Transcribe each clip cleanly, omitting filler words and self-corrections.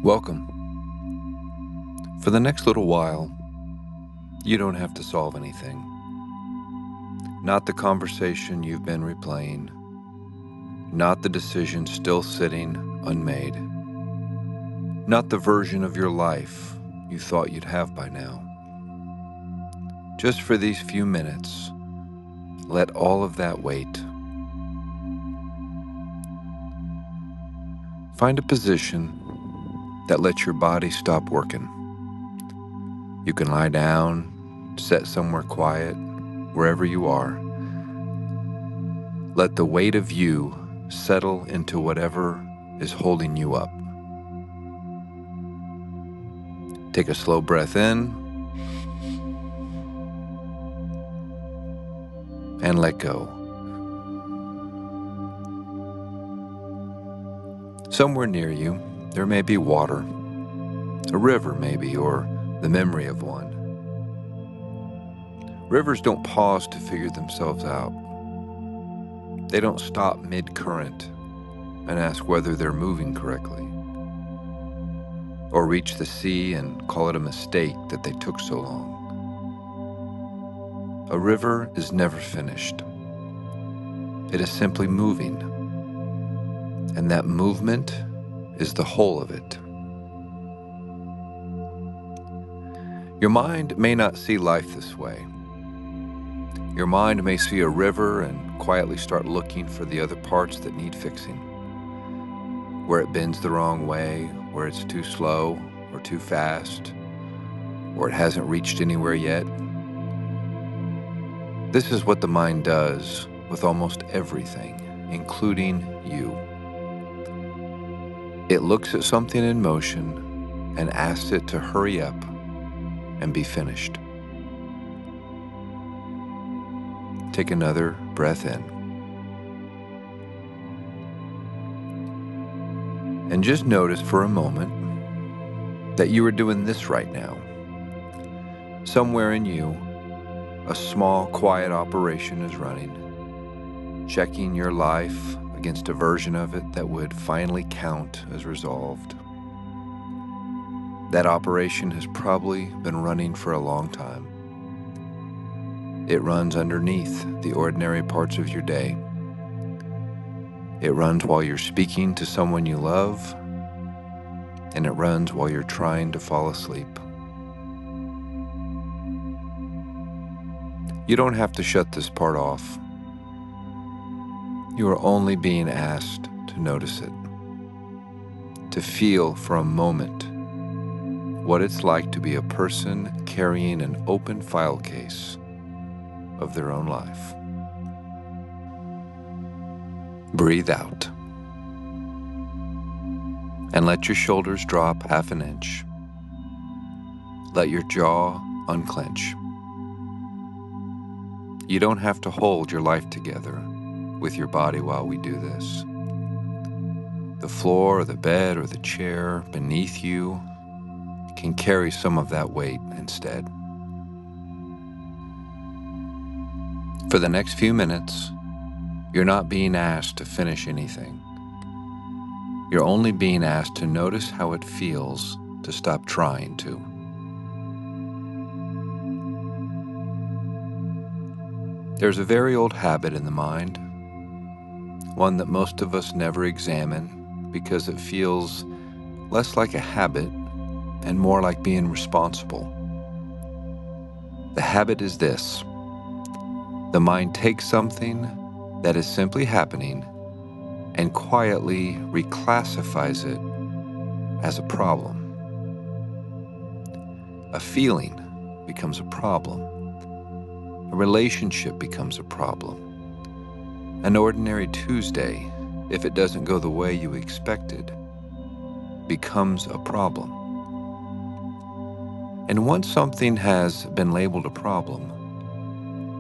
Welcome. For the next little while, you don't have to solve anything. Not the conversation you've been replaying, not the decision still sitting unmade, not the version of your life you thought you'd have by now. Just for these few minutes, let all of that wait. Find a position that lets your body stop working. You can lie down, sit somewhere quiet, wherever you are. Let the weight of you settle into whatever is holding you up. Take a slow breath in and let go. Somewhere near you, there may be water, a river maybe, or the memory of one. Rivers don't pause to figure themselves out. They don't stop mid-current and ask whether they're moving correctly, or reach the sea and call it a mistake that they took so long. A river is never finished. It is simply moving, and that movement is the whole of it. Your mind may not see life this way. Your mind may see a river and quietly start looking for the other parts that need fixing. Where it bends the wrong way, where it's too slow or too fast, or it hasn't reached anywhere yet. This is what the mind does with almost everything, including you. It looks at something in motion and asks it to hurry up and be finished. Take another breath in. And just notice for a moment that you are doing this right now. Somewhere in you, a small, quiet operation is running, checking your life against a version of it that would finally count as resolved. That operation has probably been running for a long time. It runs underneath the ordinary parts of your day. It runs while you're speaking to someone you love, and it runs while you're trying to fall asleep. You don't have to shut this part off. You are only being asked to notice it, to feel for a moment what it's like to be a person carrying an open file case of their own life. Breathe out and let your shoulders drop half an inch. Let your jaw unclench. You don't have to hold your life together with your body while we do this. The floor or the bed or the chair beneath you can carry some of that weight instead. For the next few minutes, you're not being asked to finish anything. You're only being asked to notice how it feels to stop trying to. There's a very old habit in the mind, one that most of us never examine because it feels less like a habit and more like being responsible. The habit is this. The mind takes something that is simply happening and quietly reclassifies it as a problem. A feeling becomes a problem. A relationship becomes a problem. An ordinary Tuesday, if it doesn't go the way you expected, becomes a problem. And once something has been labeled a problem,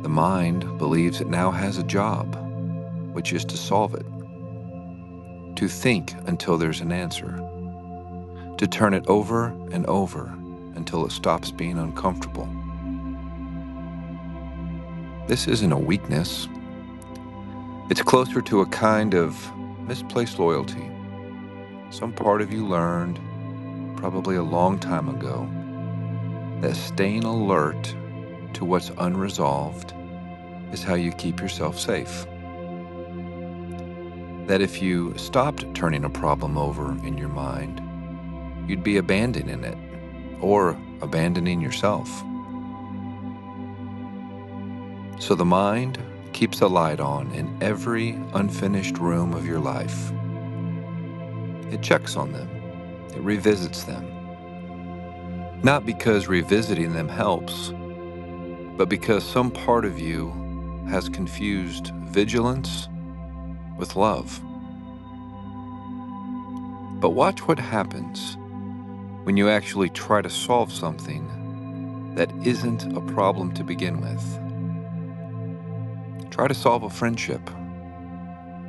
the mind believes it now has a job, which is to solve it, to think until there's an answer, to turn it over and over until it stops being uncomfortable. This isn't a weakness. It's closer to a kind of misplaced loyalty. Some part of you learned probably a long time ago, that staying alert to what's unresolved is how you keep yourself safe. That if you stopped turning a problem over in your mind, you'd be abandoning it or abandoning yourself. So the mind keeps a light on in every unfinished room of your life. It checks on them. It revisits them. Not because revisiting them helps, but because some part of you has confused vigilance with love. But watch what happens when you actually try to solve something that isn't a problem to begin with. Try to solve a friendship.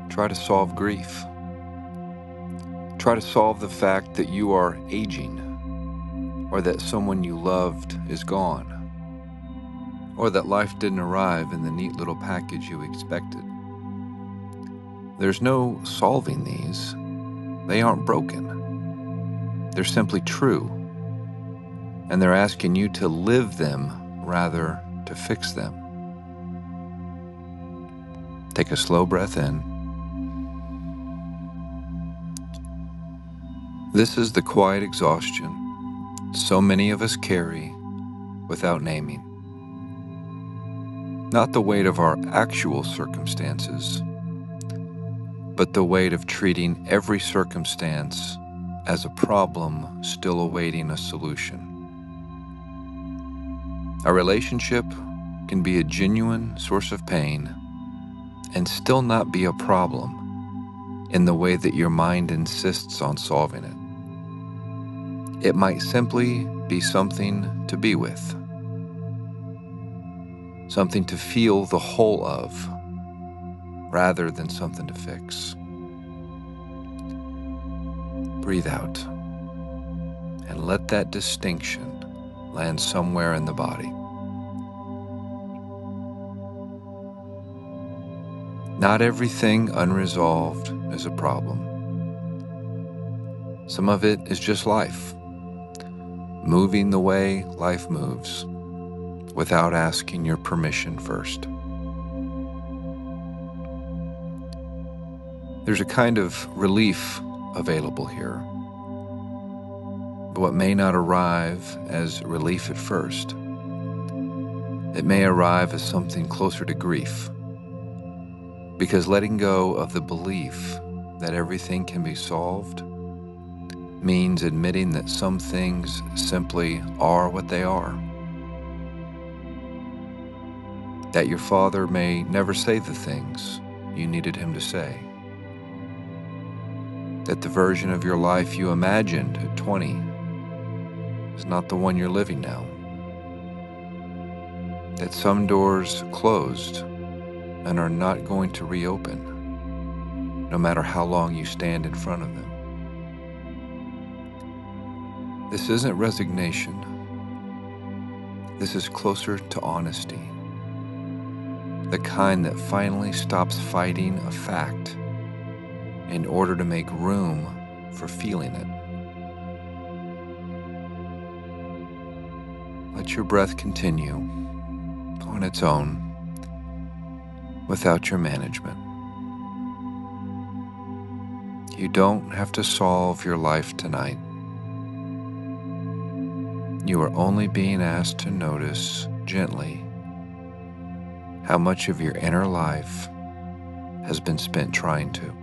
Try to solve grief. Try to solve the fact that you are aging, or that someone you loved is gone, or that life didn't arrive in the neat little package you expected. There's no solving these. They aren't broken. They're simply true, and they're asking you to live them rather to fix them. Take a slow breath in. This is the quiet exhaustion so many of us carry without naming. Not the weight of our actual circumstances, but the weight of treating every circumstance as a problem still awaiting a solution. A relationship can be a genuine source of pain and still not be a problem in the way that your mind insists on solving it. It might simply be something to be with, something to feel the whole of, rather than something to fix. Breathe out and let that distinction land somewhere in the body. Not everything unresolved is a problem. Some of it is just life, moving the way life moves, without asking your permission first. There's a kind of relief available here, but what may not arrive as relief at first. It may arrive as something closer to grief, because letting go of the belief that everything can be solved means admitting that some things simply are what they are. That your father may never say the things you needed him to say. That the version of your life you imagined at 20 is not the one you're living now. That some doors closed and are not going to reopen, no matter how long you stand in front of them. This isn't resignation. This is closer to honesty. The kind that finally stops fighting a fact in order to make room for feeling it. Let your breath continue on its own without your management. You don't have to solve your life tonight. You are only being asked to notice gently how much of your inner life has been spent trying to.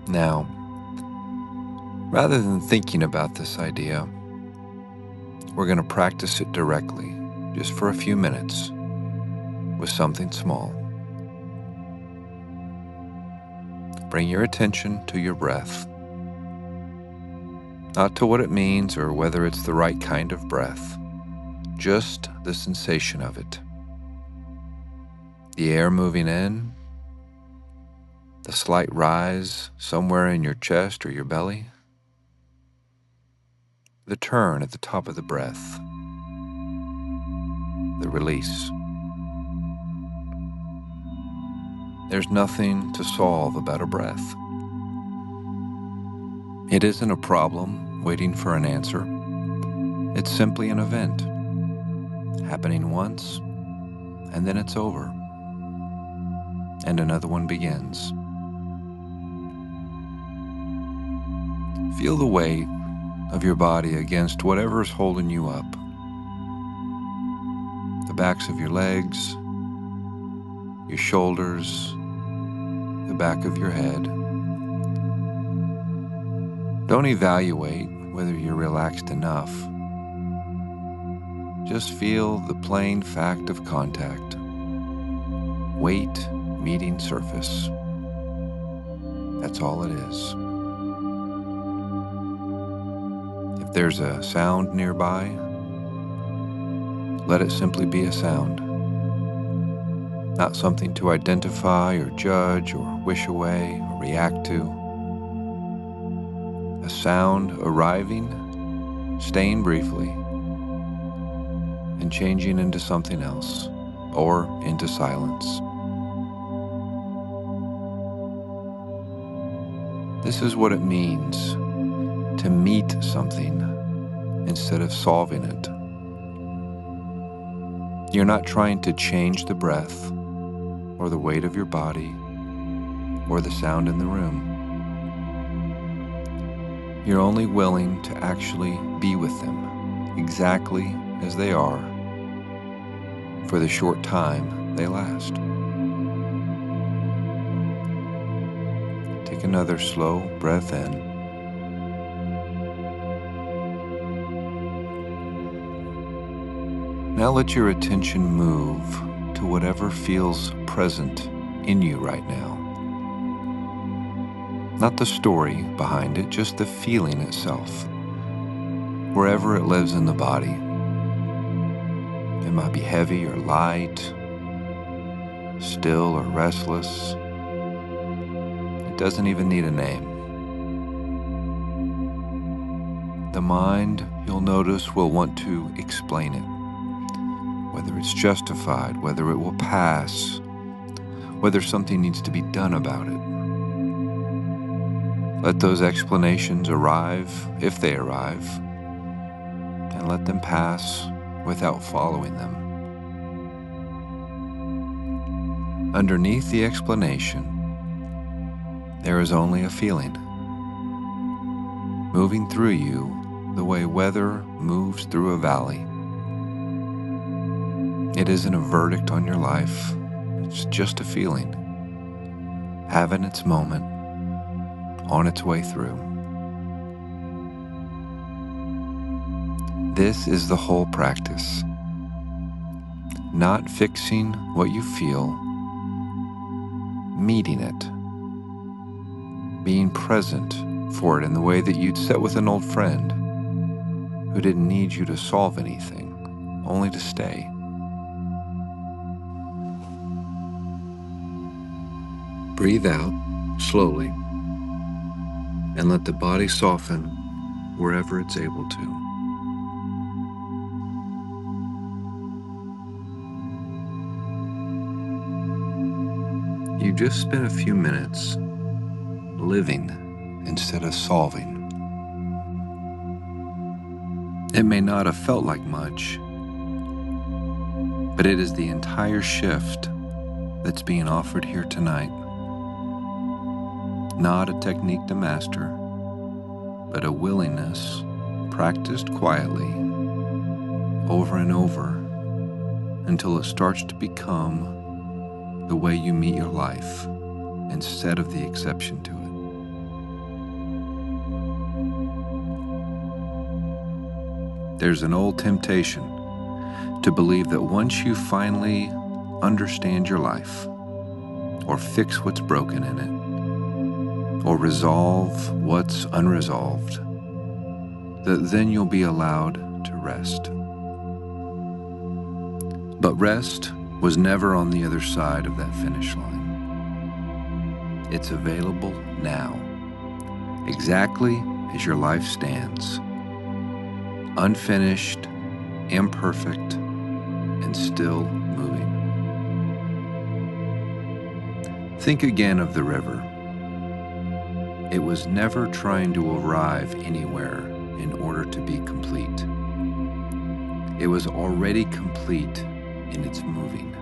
Now, rather than thinking about this idea, we're going to practice it directly, just for a few minutes, with something small. Bring your attention to your breath, not to what it means or whether it's the right kind of breath, just the sensation of it. The air moving in, the slight rise somewhere in your chest or your belly, the turn at the top of the breath, the release. There's nothing to solve about a breath. It isn't a problem waiting for an answer. It's simply an event happening once, and then it's over, and another one begins. Feel the weight of your body against whatever's holding you up. The backs of your legs, your shoulders, the back of your head. Don't evaluate whether you're relaxed enough. Just feel the plain fact of contact. Weight meeting surface. That's all it is. If there's a sound nearby, let it simply be a sound. Not something to identify or judge or wish away or react to. A sound arriving, staying briefly, and changing into something else, or into silence. This is what it means to meet something instead of solving it. You're not trying to change the breath, or the weight of your body, or the sound in the room. You're only willing to actually be with them exactly as they are for the short time they last. Take another slow breath in. Now let your attention move to whatever feels present in you right now. Not the story behind it, just the feeling itself, wherever it lives in the body. It might be heavy or light, still or restless. It doesn't even need a name. The mind, you'll notice, will want to explain it, whether it's justified, whether it will pass, whether something needs to be done about it. Let those explanations arrive, if they arrive, and let them pass without following them. Underneath the explanation, there is only a feeling, moving through you the way weather moves through a valley. It isn't a verdict on your life, it's just a feeling, having its moment, on its way through. This is the whole practice. Not fixing what you feel, meeting it, being present for it in the way that you'd sit with an old friend who didn't need you to solve anything, only to stay. Breathe out slowly and let the body soften wherever it's able to. You just spent a few minutes living instead of solving. It may not have felt like much, but it is the entire shift that's being offered here tonight. Not a technique to master, but a willingness practiced quietly over and over until it starts to become the way you meet your life instead of the exception to it. There's an old temptation to believe that once you finally understand your life, or fix what's broken in it, or resolve what's unresolved, that then you'll be allowed to rest. But rest was never on the other side of that finish line. It's available now, exactly as your life stands, unfinished, imperfect, and still moving. Think again of the river. It was never trying to arrive anywhere in order to be complete. It was already complete in its moving.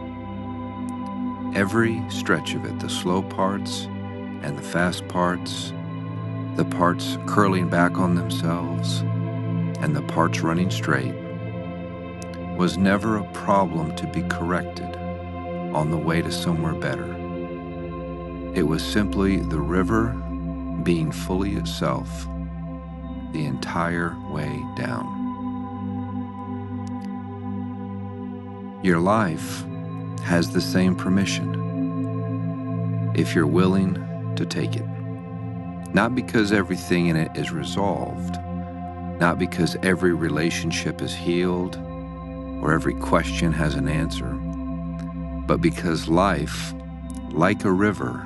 Every stretch of it, the slow parts and the fast parts, the parts curling back on themselves and the parts running straight, was never a problem to be corrected on the way to somewhere better. It was simply the river being fully itself the entire way down. Your life has the same permission if you're willing to take it. Not because everything in it is resolved, not because every relationship is healed or every question has an answer, but because life, like a river,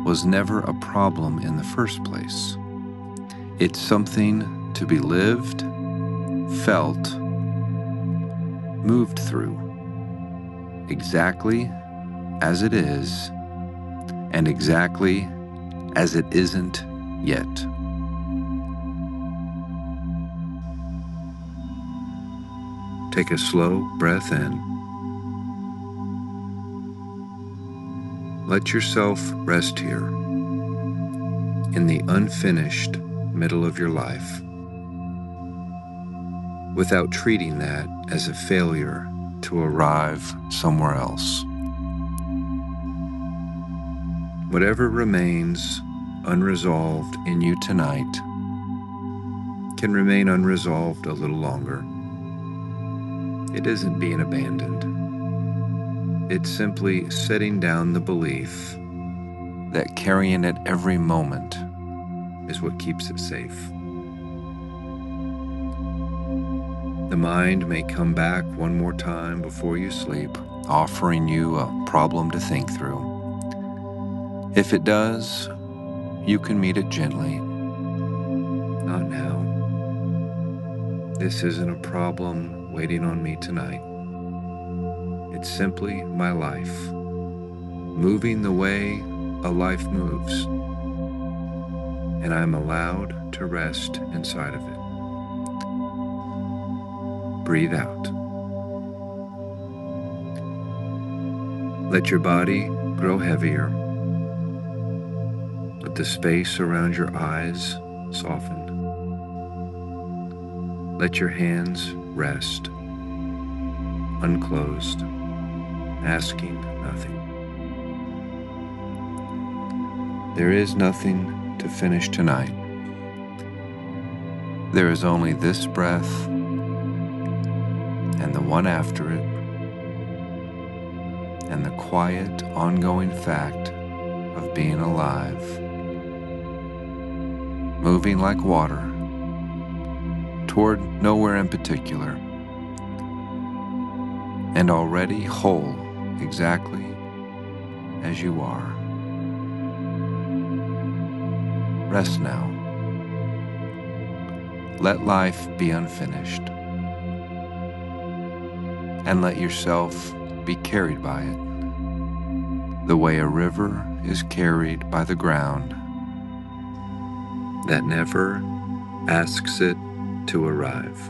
was never a problem in the first place. It's something to be lived, felt, moved through, exactly as it is, and exactly as it isn't yet. Take a slow breath in. Let yourself rest here, in the unfinished middle of your life, without treating that as a failure to arrive somewhere else. Whatever remains unresolved in you tonight can remain unresolved a little longer. It isn't being abandoned. It's simply setting down the belief that carrying it every moment is what keeps it safe. The mind may come back one more time before you sleep, offering you a problem to think through. If it does, you can meet it gently. Not now. This isn't a problem waiting on me tonight. It's simply my life, moving the way a life moves, and I'm allowed to rest inside of it. Breathe out. Let your body grow heavier. Let the space around your eyes soften. Let your hands rest, unclosed, asking nothing. There is nothing to finish tonight. There is only this breath and the one after it, and the quiet, ongoing fact of being alive, moving like water toward nowhere in particular, and already whole exactly as you are. Rest now. Let life be unfinished, and let yourself be carried by it, the way a river is carried by the ground that never asks it to arrive.